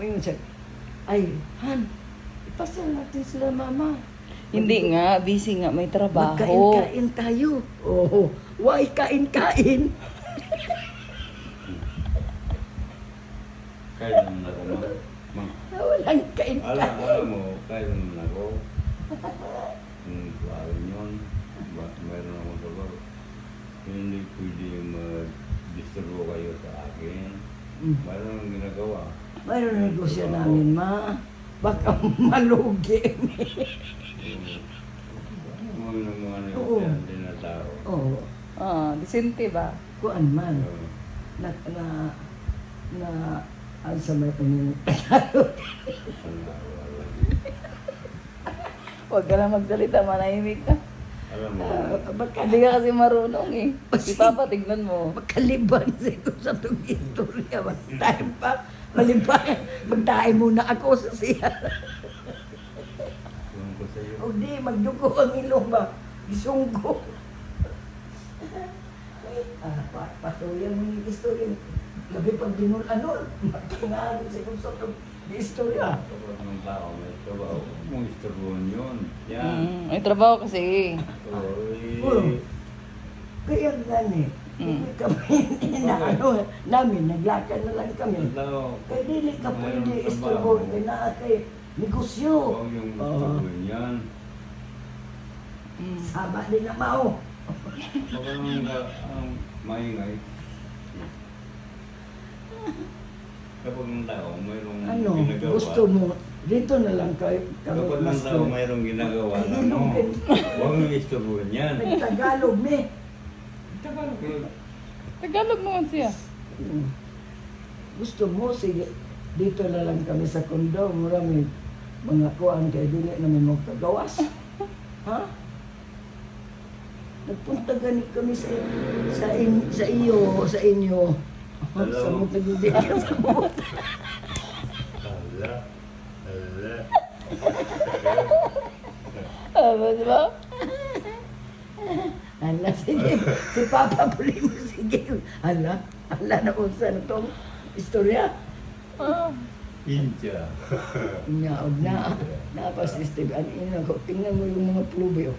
May siya, ay, Han, ipasal natin sila mama. Hindi nga, busy nga, may trabaho. Magkain-kain tayo. Oo, why kain-kain? Kaya naman ako, Walang kain-kain. alam mo, kaya naman ako. Kung alam yun, mayroon akong trabaho. Hindi pwede mag-disturbo kayo sa akin. Mayroon akong ginagawa. Mayroon negosyo namin, ma. Baka malugi. Mga Oo. negosyo na tao. Oo, Disente ba? kuan man. Oo. Ang sa may Panginoon. Huwag ka na magsalita, manahimik ka. Alam mo, Baka Hindi ka kasi marunong eh. Si Papa, tignan mo. makaliban siguro sa itong istorya. Magtayo pa. Maliban. Magtayo muna ako sa siya. yung ko sa'yo. O di, magdugo ang ilong ba? Isunggo. Patuloy mo yung istorya. Labi pag dinul-anol. Makingalit siguro sa itong istorya. Kapag ng tao may trabaho, kung istorbohan yun. Yan. May trabaho kasi. Oo. Kaya gani. Hindi kami na ano, namin, naglakad na lang kami. Kaya dili ka pwede istorbo. Kaya na kay negosyo. Huwag yung istorbohan yan. Sama din na mao. Baka naman ang maingay. Kapag ng tao mayroong Ano, ginagawa. gusto mo, dito na lang kayo kami Kapag ng mas tao mayroong ginagawa na Ay, mo, ilongin. huwag yung istorbohan yan. Nagtagalog ni. Tagalog yun. Tagalog naman siya. Gusto mo, sige, dito na lang kami sa kondo. Mura may mga kuhan kaya dili namin magkagawas. Ha? Nagpunta ganit kami sa inyo. Hello? Sa mo nagbibi ka sa mo. Hala. Hala. Di ba? Hala, sige. Si Papa puli mo, sige. Hala na unsa na itong istorya. India. Nyaog na. Napas, Steve, tingnan mo yung mga plubyo.